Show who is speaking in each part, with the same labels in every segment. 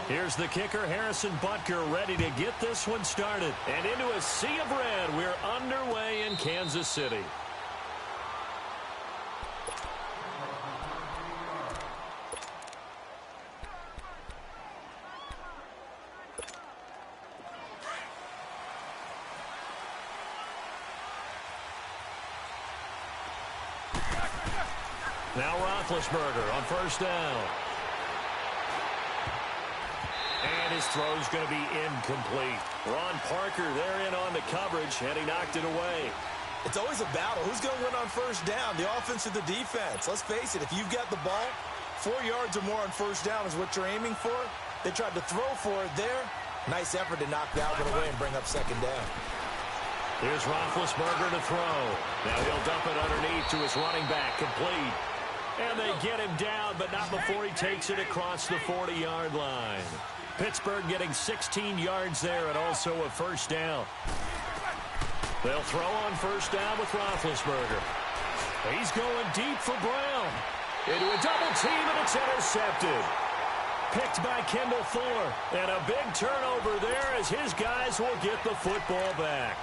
Speaker 1: Here's the kicker, Harrison Butker, ready to get this one started. And into a sea of red, we're underway in Kansas City. Now Roethlisberger on first down. And his throw's going to be incomplete. Ron Parker there in on the coverage, and he knocked it away.
Speaker 2: It's always a battle. Who's going to win on first down, the offense or the defense? Let's face it, if you've got the ball, 4 yards or more on first down is what you're aiming for. They tried to throw for it there. Nice effort to knock that one away and bring up second down.
Speaker 1: Here's Roethlisberger to throw. Now he'll dump it underneath to his running back, complete. And they get him down, but not before he takes it across the 40-yard line. Pittsburgh getting 16 yards there and also a first down. They'll throw on first down with Roethlisberger. He's going deep for Brown. Into a double team, and it's intercepted. Picked by Kendall Fuller. And a big turnover there as his guys will get the football back.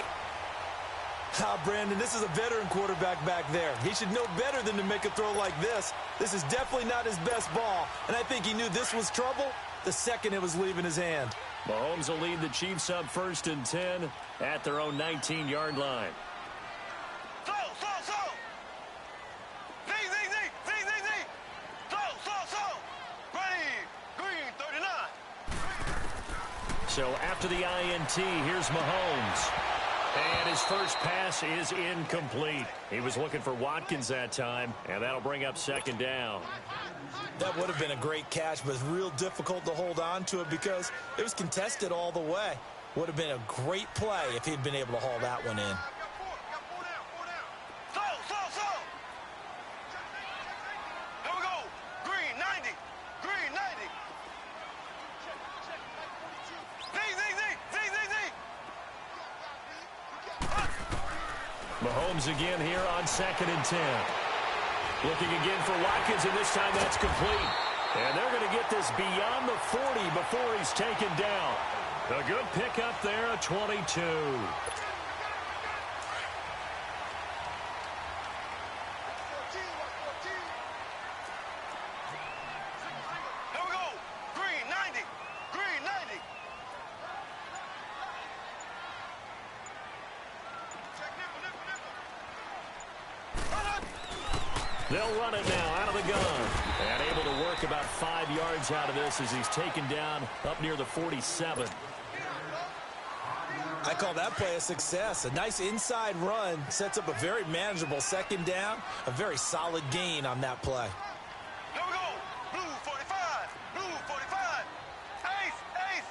Speaker 2: Brandon, this is a veteran quarterback back there. He should know better than to make a throw like this. This is definitely not his best ball, and I think he knew this was trouble the second it was leaving his hand.
Speaker 1: Mahomes will lead the Chiefs up 1st and 10 at their own 19-yard line. So after the INT, here's Mahomes. And his first pass is incomplete. He was looking for Watkins that time, and that'll bring up second down.
Speaker 2: That would have been a great catch, but it's real difficult to hold on to it because it was contested all the way. Would have been a great play if he'd been able to haul that one in.
Speaker 1: Mahomes again here on 2nd and 10. Looking again for Watkins, and this time that's complete. And they're going to get this beyond the 40 before he's taken down. A good pickup there, a 22. They'll run it now out of the gun. And able to work about 5 yards out of this as he's taken down up near the 47.
Speaker 2: I call that play a success. A nice inside run sets up a very manageable second down. A very solid gain on that play.
Speaker 3: Here we go. Blue 45. Blue 45. Ace. Ace.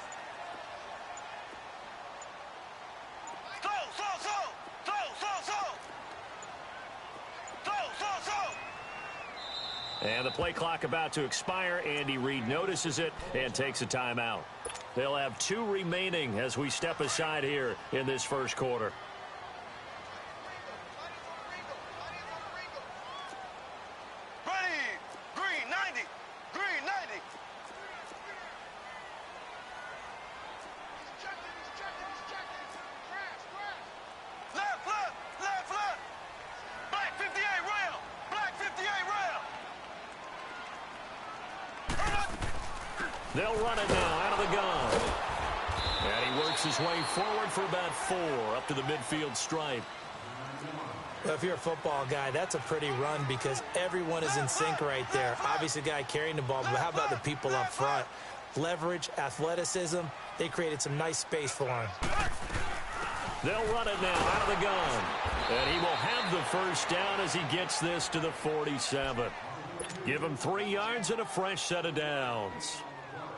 Speaker 1: And the play clock about to expire. Andy Reid notices it and takes a timeout. They'll have 2 remaining as we step aside here in this first quarter.
Speaker 3: Ready. Green 90. Green 90. Left, left, left, left. Black 58 rail. Black 58 rail.
Speaker 1: They'll run it now out of the gun. And he works his way forward for about 4 up to the midfield stripe.
Speaker 2: Well, if you're a football guy, that's a pretty run because everyone is in sync right there. Obviously, the guy carrying the ball, but how about the people up front? Leverage, athleticism, they created some nice space for him.
Speaker 1: They'll run it now out of the gun. And he will have the first down as he gets this to the 47. Give him 3 yards and a fresh set of downs.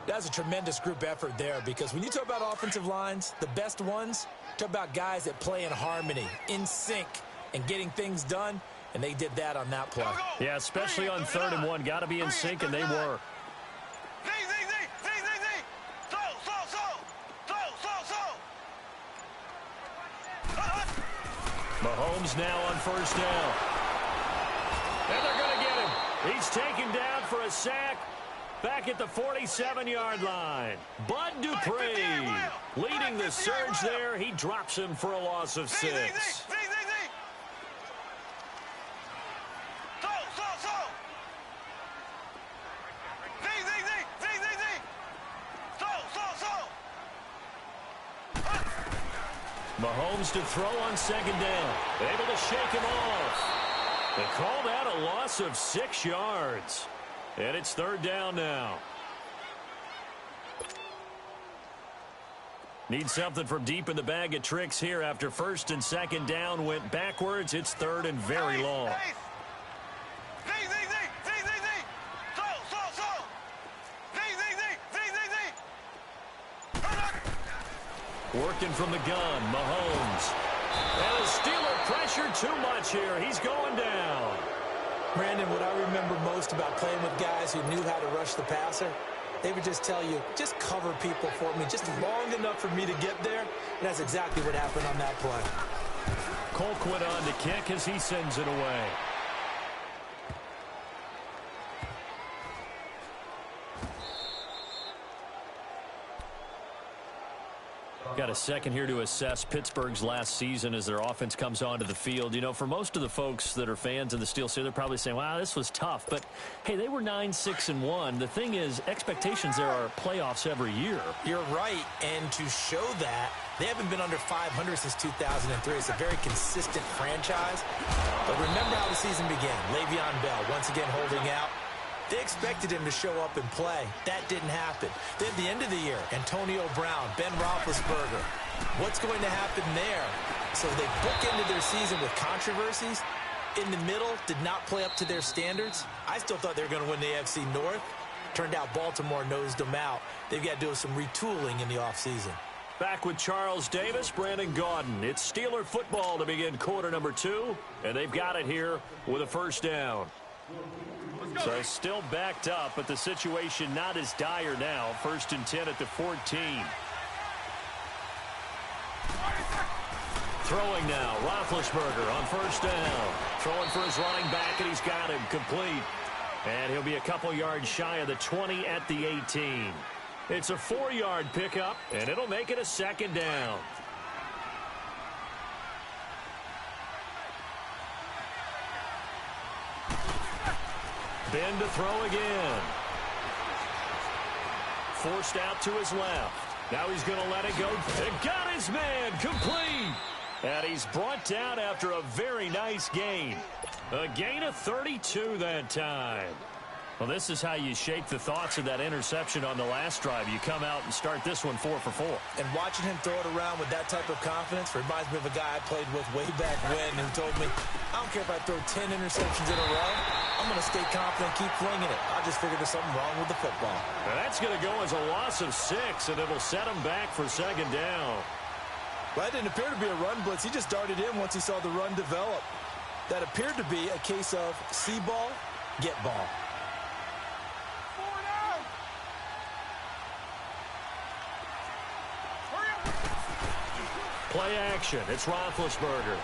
Speaker 2: That's a tremendous group effort there because when you talk about offensive lines, the best ones, talk about guys that play in harmony, in sync, and getting things done, and they did that on that play.
Speaker 1: Yeah, especially on 3rd and 1. Got to be in sync, and they were. Mahomes now on first down. And they're going to get him. He's taken down for a sack. Back at the 47-yard line, Bud Dupree leading the surge there. He drops him for a loss of 6. Mahomes to throw on second down. Able to shake him off. They call that a loss of 6 yards. And it's third down now. Need something from deep in the bag of tricks here after first and second down went backwards. It's third and very long. Working from the gun, Mahomes. And the Steeler pressure too much here. He's going down.
Speaker 2: Brandon, what I remember most about playing with guys who knew how to rush the passer, they would just tell you, just cover people for me, just long enough for me to get there. And that's exactly what happened on that play.
Speaker 1: Colquitt on to kick as he sends it away. Got a second here to assess Pittsburgh's last season as their offense comes onto the field. You know, for most of the folks that are fans of the Steel City, they're probably saying, wow, this was tough. But, hey, they were 9-6-1. The thing is, expectations there are playoffs every year.
Speaker 2: You're right. And to show that, they haven't been under 500 since 2003. It's a very consistent franchise. But remember how the season began. Le'Veon Bell once again holding out. They expected him to show up and play. That didn't happen. Then at the end of the year, Antonio Brown, Ben Roethlisberger. What's going to happen there? So they bookended their season with controversies. In the middle, did not play up to their standards. I still thought they were going to win the AFC North. Turned out Baltimore nosed them out. They've got to do some retooling in the offseason.
Speaker 1: Back with Charles Davis, Brandon Gaudin. It's Steeler football to begin quarter number 2. And they've got it here with a first down. So still backed up, but the situation not as dire now. First and 10 at the 14. Throwing now, Roethlisberger on first down. Throwing for his running back, and he's got him complete. And he'll be a couple yards shy of the 20 at the 18. It's a 4-yard pickup, and it'll make it a second down. Ben to throw again. Forced out to his left. Now he's going to let it go. And got his man complete. And he's brought down after a very nice gain. A gain of 32 that time. Well, this is how you shake the thoughts of that interception on the last drive. You come out and start this one 4 for 4.
Speaker 2: And watching him throw it around with that type of confidence reminds me of a guy I played with way back when who told me, I don't care if I throw 10 interceptions in a row. I'm going to stay confident, keep flinging it. I just figured there's something wrong with the football.
Speaker 1: Now that's going to go as a loss of 6, and it'll set him back for second down.
Speaker 2: Well, that didn't appear to be a run blitz. He just darted in once he saw the run develop. That appeared to be a case of see ball, get ball.
Speaker 1: Play action. It's Roethlisberger.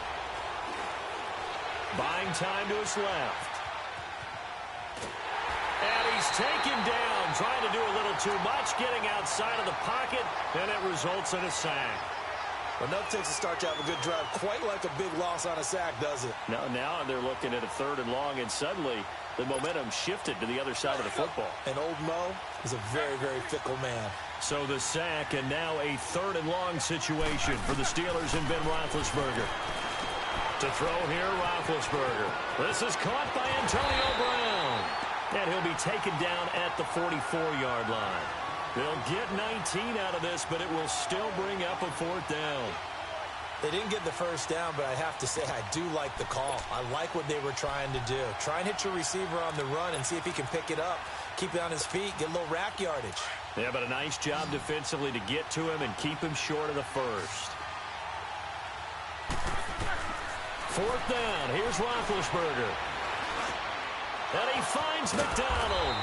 Speaker 1: Buying time to his left. And he's taken down, trying to do a little too much, getting outside of the pocket, and it results in a sack.
Speaker 2: Enough takes a start to have a good drive. Quite like a big loss on a sack, does it?
Speaker 1: Now they're looking at a 3rd and long, and suddenly the momentum shifted to the other side of the football.
Speaker 2: And old Mo is a very, very fickle man.
Speaker 1: So the sack, and now a 3rd and long situation for the Steelers and Ben Roethlisberger. To throw here, Roethlisberger. This is caught by Antonio Brown. And he'll be taken down at the 44-yard line. They'll get 19 out of this, but it will still bring up a 4th down.
Speaker 2: They didn't get the first down, but I have to say I do like the call. I like what they were trying to do. Try and hit your receiver on the run and see if he can pick it up. Keep it on his feet, get a little rack yardage.
Speaker 1: Yeah, but a nice job defensively to get to him and keep him short of the first. 4th down. Here's Roethlisberger. And he finds McDonald.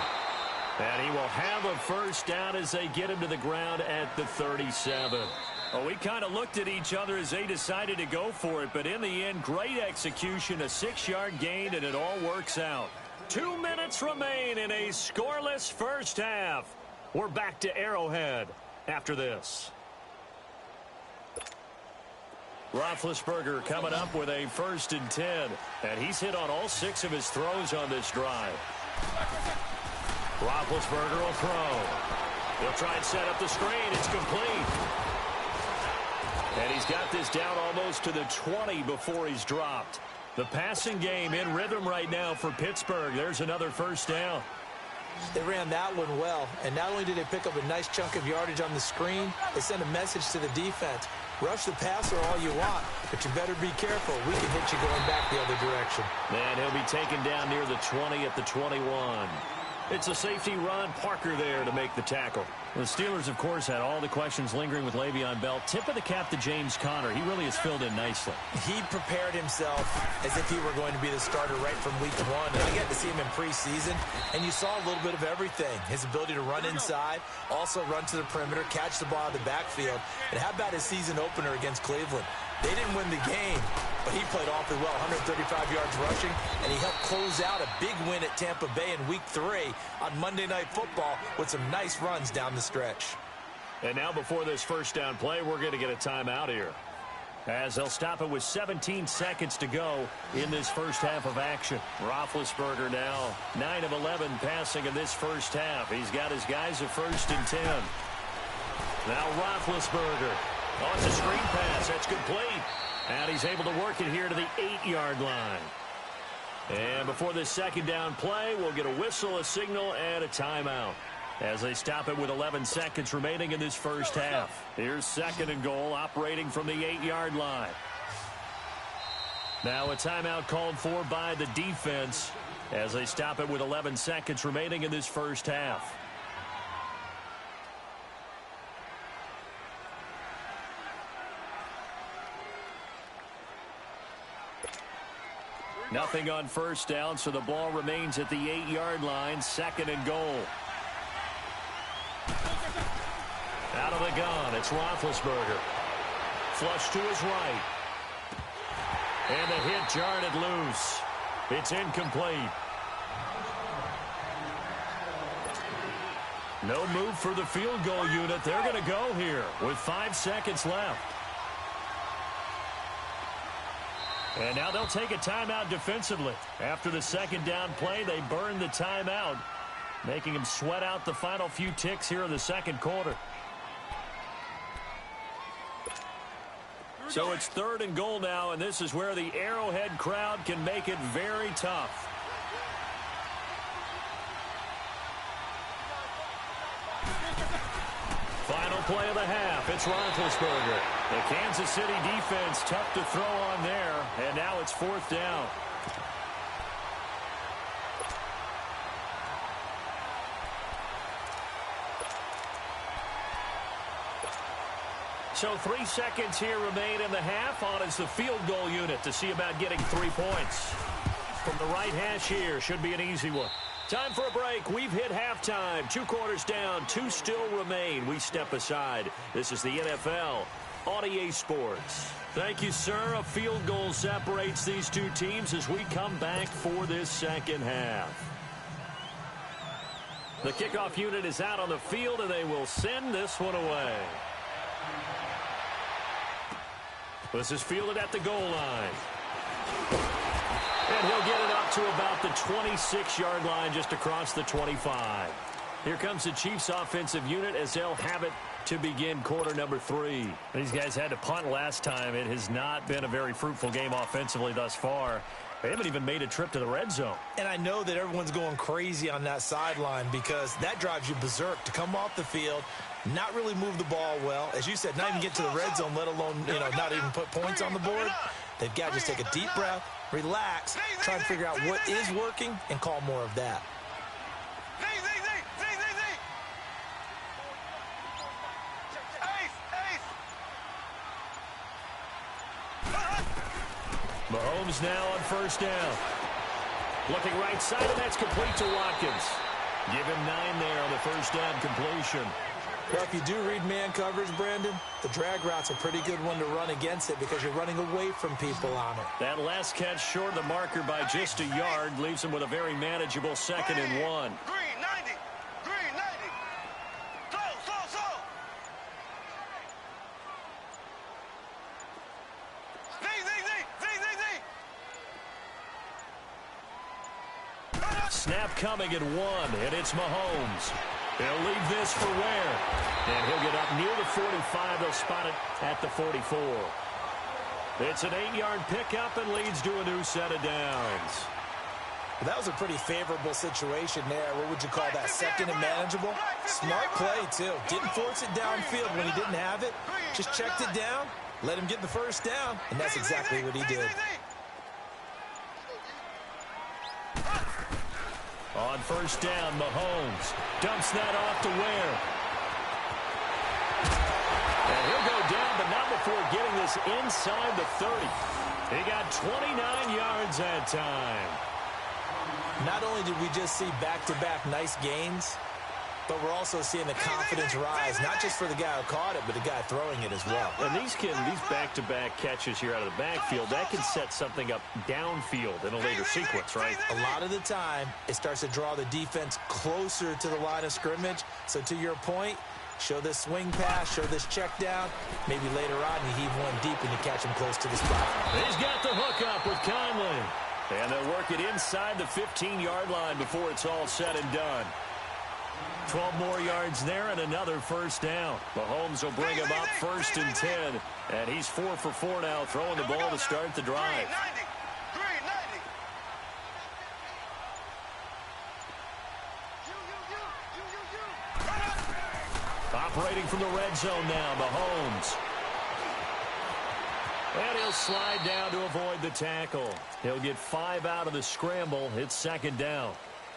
Speaker 1: And he will have a first down as they get him to the ground at the 37. Well, we kind of looked at each other as they decided to go for it, but in the end, great execution, a 6-yard gain, and it all works out. 2 minutes remain in a scoreless first half. We're back to Arrowhead after this. Roethlisberger coming up with a 1st and 10. And he's hit on all 6 of his throws on this drive. Roethlisberger will throw. He'll try and set up the screen. It's complete. And he's got this down almost to the 20 before he's dropped. The passing game in rhythm right now for Pittsburgh. There's another 1st down.
Speaker 2: They ran that one well, and not only did they pick up a nice chunk of yardage on the screen, they sent a message to the defense. Rush the passer all you want, but you better be careful. We can hit you going back the other direction.
Speaker 1: And he'll be taken down near the 20 at the 21. It's a safety run. Parker there to make the tackle. The Steelers, of course, had all the questions lingering with Le'Veon Bell. Tip of the cap to James Conner. He really has filled in nicely.
Speaker 2: He prepared himself as if he were going to be the starter right from week 1. And I got to see him in preseason, and you saw a little bit of everything. His ability to run inside, also run to the perimeter, catch the ball out of the backfield. And how about his season opener against Cleveland? They didn't win the game, but he played awfully well, 135 yards rushing, and he helped close out a big win at Tampa Bay in Week 3 on Monday Night Football with some nice runs down the stretch.
Speaker 1: And now before this 1st down play, we're going to get a timeout here, as they'll stop it with 17 seconds to go in this 1st half of action. Roethlisberger now 9 of 11 passing in this 1st half. He's got his guys a 1st and 10. Now Roethlisberger. Oh, it's a screen pass. That's complete. And he's able to work it here to the 8-yard line. And before this 2nd down play, we'll get a whistle, a signal, and a timeout as they stop it with 11 seconds remaining in this 1st half. Here's 2nd and goal, operating from the 8-yard line. Now a timeout called for by the defense as they stop it with 11 seconds remaining in this 1st half. Nothing on 1st down, so the ball remains at the 8-yard line. 2nd and goal. Out of the gun, it's Roethlisberger. Flush to his right. And the hit jarred it loose. It's incomplete. No move for the field goal unit. They're going to go here with 5 seconds left. And now they'll take a timeout defensively. After the 2nd down play, they burn the timeout, making them sweat out the final few ticks here in the 2nd quarter. So it's 3rd and goal now, and this is where the Arrowhead crowd can make it very tough. Final play of the half. It's Roethlisberger. The Kansas City defense tough to throw on there. And now it's 4th down. So 3 seconds here remain in the half. On is the field goal unit to see about getting 3 points. From the right hash here, should be an easy one. Time for a break. We've hit halftime. 2 quarters down. 2 still remain. We step aside. This is the NFL on EA Sports. Thank you, sir. A field goal separates these 2 teams as we come back for this 2nd half. The kickoff unit is out on the field, and they will send this one away. This is fielded at the goal line. And he'll get it up to about the 26-yard line, just across the 25. Here comes the Chiefs offensive unit as they'll have it to begin quarter number 3. These guys had to punt last time. It has not been a very fruitful game offensively thus far. They haven't even made a trip to the red zone. And I know that everyone's going crazy on that sideline because that drives you berserk to come off the field, not really move the ball well. As you said, not even get to the red zone, let alone, not even put points on the board. They've got to just take a deep breath, relax, try and figure out what is working, and call more of that. Mahomes now on 1st down. Looking right side, and that's complete to Watkins. Give him 9 there on the 1st down completion.
Speaker 2: Well, if you do read man coverage, Brandon, the drag route's a pretty good one to run against it because you're running away from people on it.
Speaker 1: That last catch short of the marker by just a yard leaves him with a very manageable 2nd and 1.
Speaker 3: Green 90. Green 90. Slow. Z.
Speaker 1: Snap coming at 1, and it's Mahomes. He'll leave this for Ware. And he'll get up near the 45. They'll spot it at the 44. It's an 8-yard pickup and leads to a new set of downs.
Speaker 2: Well, that was a pretty favorable situation there. What would you call that? 2nd and manageable? Smart play, too. Didn't force it downfield when he didn't have it. Just checked it down, let him get the first down, and that's exactly what he did.
Speaker 1: On first down, Mahomes dumps that off to Ware. And he'll go down, but not before getting this inside the 30. He got 29 yards that time.
Speaker 2: Not only did we just see back-to-back nice gains, but we're also seeing the confidence rise, not just for the guy who caught it, but the guy throwing it as well.
Speaker 1: And these back-to-back catches here out of the backfield, that can set something up downfield in a later sequence, right?
Speaker 2: A lot of the time, it starts to draw the defense closer to the line of scrimmage. So to your point, show this swing pass, show this check down. Maybe later on you heave one deep and you catch him close to the spot.
Speaker 1: He's got the hook up with Conley. And they'll work it inside the 15-yard line before it's all said and done. 12 more yards there and another first down. Mahomes will bring him up 1st and 10. And he's 4 for 4 now, throwing the ball to start the drive.
Speaker 3: Green 90.
Speaker 1: Operating from the red zone now, Mahomes. And he'll slide down to avoid the tackle. He'll get 5 out of the scramble. It's 2nd down.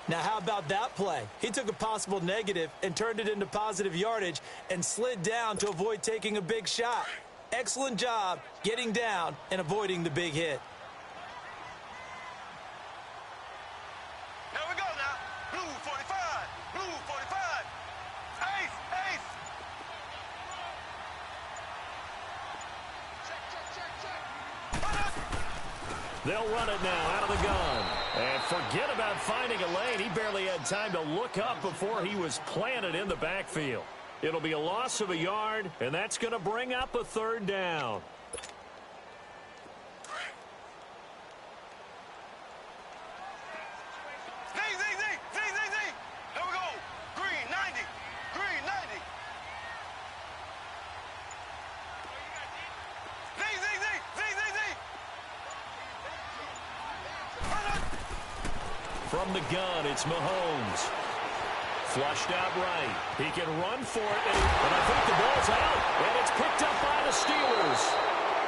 Speaker 2: Now, how about that play? He took a possible negative and turned it into positive yardage and slid down to avoid taking a big shot. Excellent job getting down and avoiding the big hit.
Speaker 3: Now we go now. Blue 45. Blue 45. Ace.
Speaker 1: They'll run it now out of the gun. And forget about finding a lane. He barely had time to look up before he was planted in the backfield. It'll be a loss of a yard, and that's going to bring up a 3rd down.
Speaker 3: Z. Here we go. Green 90. Green 90. Z.
Speaker 1: From the gun, it's Mahomes. Flushed out right. He can run for it, and I think the ball's out, and it's picked up by the Steelers.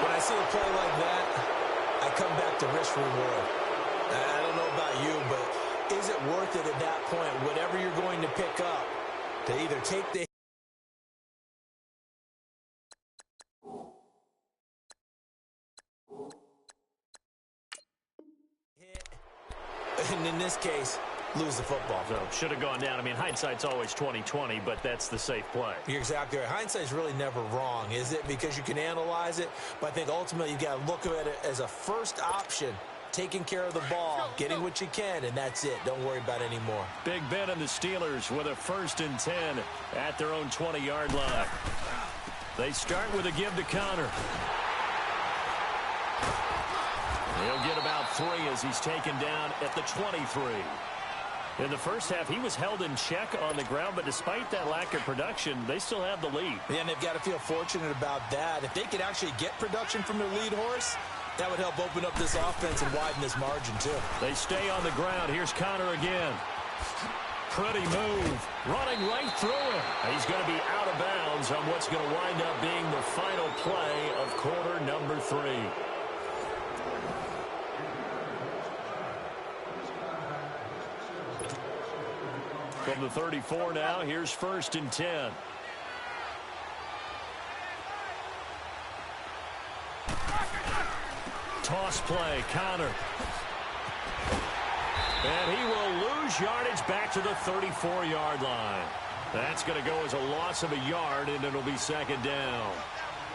Speaker 2: When I see a play like that, I come back to risk reward. I don't know about you, but is it worth it at that point, whatever you're going to pick up, to either take the hit, and in this case, lose the football.
Speaker 1: So should have gone down. I mean, hindsight's always 20/20, but that's the safe play.
Speaker 2: You're exactly right. Hindsight's really never wrong, is it? Because you can analyze it, but I think ultimately you got to look at it as a first option, taking care of the ball, getting what you can, and that's it. Don't worry about it anymore.
Speaker 1: Big Ben and the Steelers with a 1st and 10 at their own 20-yard line. They start with a give to Connor. He'll get about 3 as he's taken down at the 23. In the first half, he was held in check on the ground, but despite that lack of production, they still have the lead.
Speaker 2: Yeah, and they've got to feel fortunate about that. If they could actually get production from their lead horse, that would help open up this offense and widen this margin, too.
Speaker 1: They stay on the ground. Here's Connor again. Pretty move. Running right through him. He's going to be out of bounds on what's going to wind up being the final play of quarter number 3. From the 34 now, here's 1st and 10. Toss play, Connor. And he will lose yardage back to the 34-yard line. That's going to go as a loss of a yard, and it'll be second down.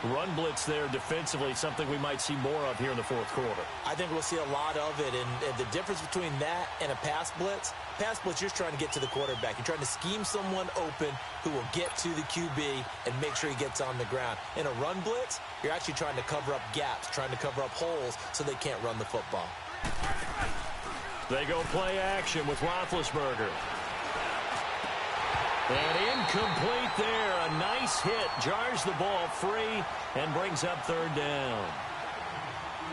Speaker 1: Run blitz there defensively, something we might see more of here in the fourth quarter.
Speaker 2: I think we'll see a lot of it, and the difference between that and a pass blitz, you're just trying to get to the quarterback. You're trying to scheme someone open who will get to the QB and make sure he gets on the ground. In a run blitz, you're actually trying to cover up gaps, trying to cover up holes so they can't run the football.
Speaker 1: They go play action with Roethlisberger. And incomplete there. A nice hit. Jars the ball free and brings up third down.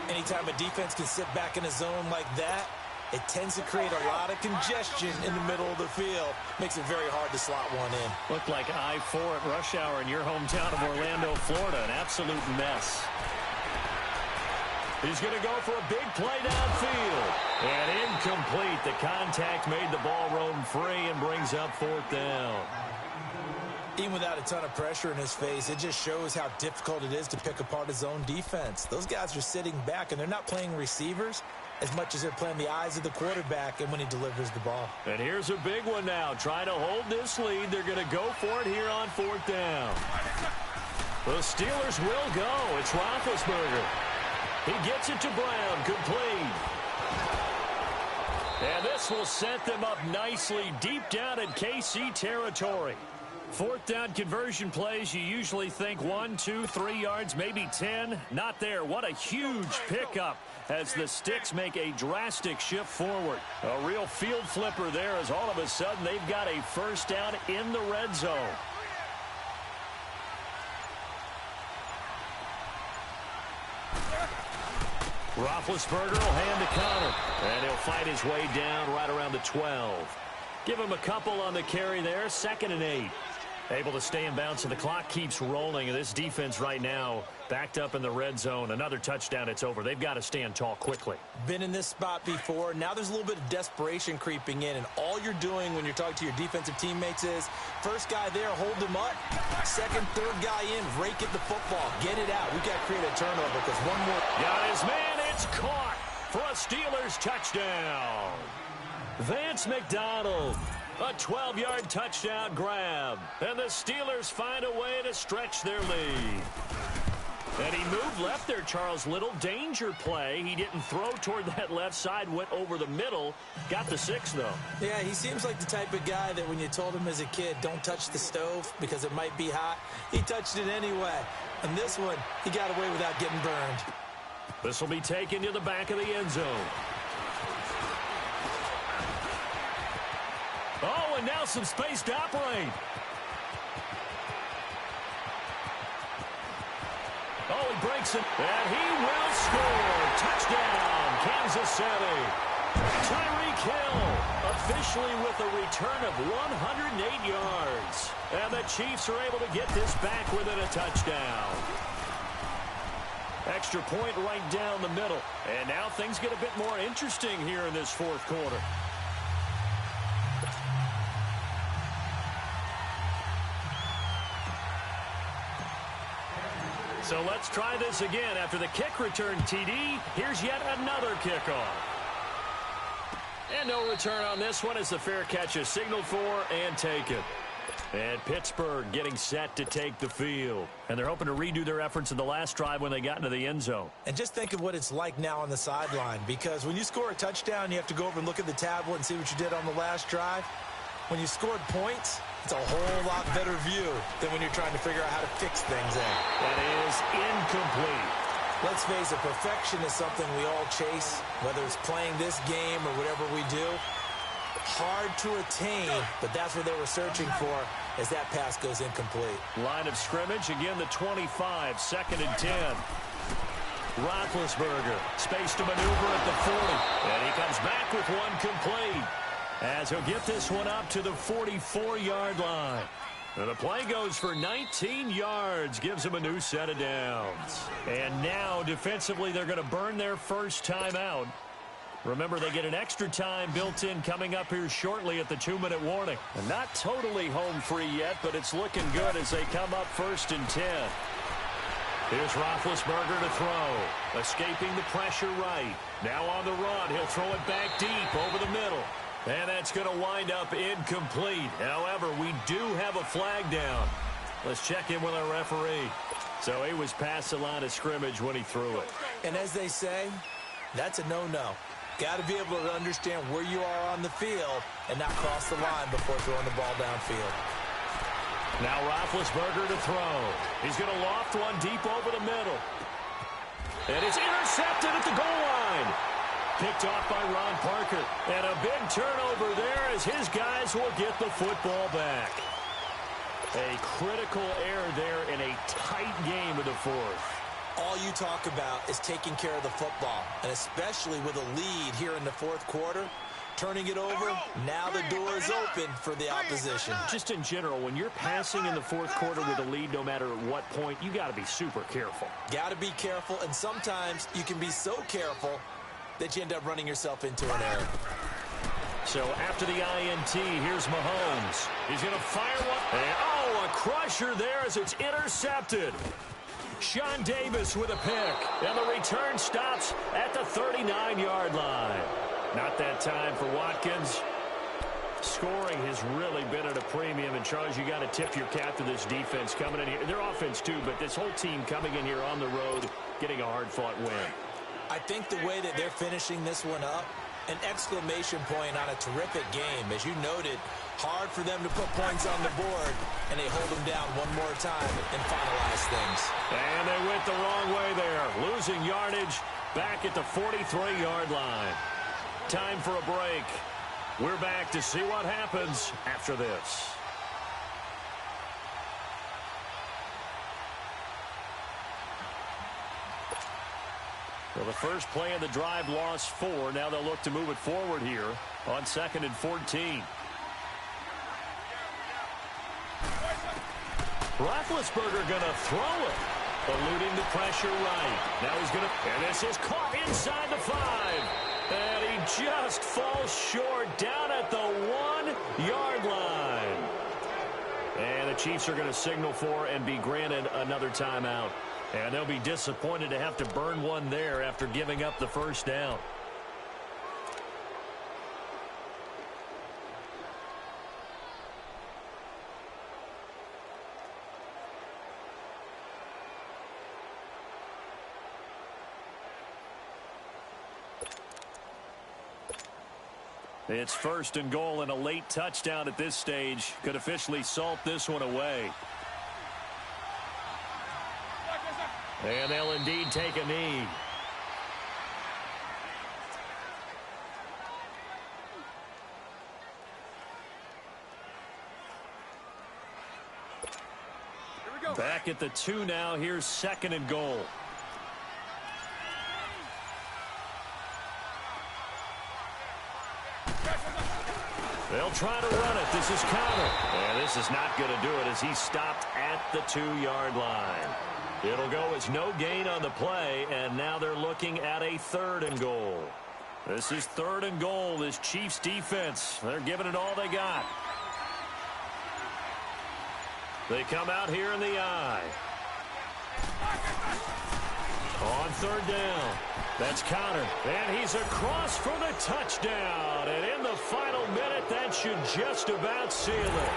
Speaker 2: Anytime a defense can sit back in a zone like that, it tends to create a lot of congestion in the middle of the field. Makes it very hard to slot one in.
Speaker 1: Looked like I-4 at rush hour in your hometown of Orlando, Florida. An absolute mess. He's going to go for a big play downfield. And incomplete. The contact made the ball roam free and brings up fourth down.
Speaker 2: Even without a ton of pressure in his face, it just shows how difficult it is to pick apart his own defense. Those guys are sitting back, and they're not playing receivers as much as they're playing the eyes of the quarterback and when he delivers the ball.
Speaker 1: And here's a big one now. Trying to hold this lead. They're going to go for it here on fourth down. The Steelers will go. It's Roethlisberger. He gets it to Brown, complete. And this will set them up nicely deep down in KC territory. Fourth down conversion plays, you usually think 1, 2, 3 yards, maybe 10. Not there. What a huge pickup as the Sticks make a drastic shift forward. A real field flipper there as all of a sudden they've got a first down in the red zone. Roethlisberger will hand to Connor, and he'll fight his way down right around the 12. Give him a couple on the carry there, 2nd and 8. Able to stay in bounds, and the clock keeps rolling. This defense right now backed up in the red zone. Another touchdown, it's over. They've got to stand tall quickly.
Speaker 2: Been in this spot before. Now there's a little bit of desperation creeping in, and all you're doing when you're talking to your defensive teammates is first guy there, hold him up. Second, third guy in, rake at the football. Get it out. We've got to create a turnover because one more.
Speaker 1: Got his man. It's caught for a Steelers touchdown. Vance McDonald. A 12-yard touchdown grab. And the Steelers find a way to stretch their lead. And he moved left there, Charles. Little danger play. He didn't throw toward that left side, went over the middle. Got the 6, though.
Speaker 2: Yeah, he seems like the type of guy that when you told him as a kid, don't touch the stove because it might be hot, he touched it anyway. And this one, he got away without getting burned.
Speaker 1: This will be taken to the back of the end zone. Oh, and now some space to operate. Oh, he breaks it, and he will score. Touchdown, Kansas City. Tyreek Hill officially with a return of 108 yards. And the Chiefs are able to get this back within a touchdown. Extra point right down the middle. And now things get a bit more interesting here in this fourth quarter. So let's try this again. After the kick return TD, here's yet another kickoff. And no return on this one as the fair catch is signaled for and taken. And Pittsburgh getting set to take the field. And they're hoping to redo their efforts in the last drive when they got into the end zone.
Speaker 2: And just think of what it's like now on the sideline, because when you score a touchdown, you have to go over and look at the tablet and see what you did on the last drive. When you scored points, it's a whole lot better view than when you're trying to figure out how to fix things in.
Speaker 1: That is incomplete.
Speaker 2: Let's face it, perfection is something we all chase, whether it's playing this game or whatever we do. Hard to attain, but that's what they were searching for as that pass goes incomplete.
Speaker 1: Line of scrimmage, again the 25, 2nd and 10. Roethlisberger, space to maneuver at the 40. And he comes back with one complete, as he'll get this one up to the 44-yard line. And the play goes for 19 yards, gives him a new set of downs. And now, defensively, they're going to burn their first timeout. Remember, they get an extra time built in coming up here shortly at the 2-minute warning. And not totally home free yet, but it's looking good as they come up 1st and 10. Here's Roethlisberger to throw. Escaping the pressure right. Now on the run. He'll throw it back deep over the middle. And that's going to wind up incomplete. However, we do have a flag down. Let's check in with our referee. So he was past the line of scrimmage when he threw it.
Speaker 2: And as they say, that's a no-no. Got to be able to understand where you are on the field and not cross the line before throwing the ball downfield.
Speaker 1: Now Roethlisberger to throw. He's going to loft one deep over the middle. And it's intercepted at the goal line. Picked off by Ron Parker. And a big turnover there as his guys will get the football back. A critical error there in a tight game of the fourth.
Speaker 2: All you talk about is taking care of the football, and especially with a lead here in the fourth quarter, turning it over, now the door is open for the opposition.
Speaker 1: Just in general, when you're passing in the fourth quarter with a lead, no matter at what point, you got to be super careful.
Speaker 2: Got to be careful, and sometimes you can be so careful that you end up running yourself into an error.
Speaker 1: So after the INT, here's Mahomes. He's going to fire one. And, a crusher there as it's intercepted. Sean Davis with a pick. And the return stops at the 39-yard line. Not that time for Watkins. Scoring has really been at a premium. And, Charles, you got to tip your cap to this defense coming in here. Their offense, too, but this whole team coming in here on the road, getting a hard-fought win.
Speaker 2: I think the way that they're finishing this one up, an exclamation point on a terrific game. As you noted, hard for them to put points on the board, and they hold them down one more time and finalize things.
Speaker 1: And they went the wrong way there, losing yardage back at the 43-yard line. Time for a break. We're back to see what happens after this. Well, the first play of the drive lost 4. Now they'll look to move it forward here on 2nd and 14. Roethlisberger going to throw it. Eluding the pressure right. Now he's going to, and this is caught inside the 5. And he just falls short down at the 1-yard line. And the Chiefs are going to signal for and be granted another timeout. And they'll be disappointed to have to burn one there after giving up the first down. It's 1st and goal, and a late touchdown at this stage could officially salt this one away. And they'll indeed take a knee. Back at the 2 now. Here's 2nd and goal. They'll try to run it. This is Connor. And this is not going to do it as he stopped at the 2-yard line. It'll go as no gain on the play, and now they're looking at a 3rd and goal. This is 3rd and goal. This Chiefs defense, they're giving it all they got. They come out here in the eye. On 3rd down. That's Connor. And he's across for the touchdown. And in the final minute, that should just about seal it.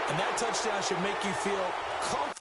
Speaker 2: And that touchdown should make you feel comfortable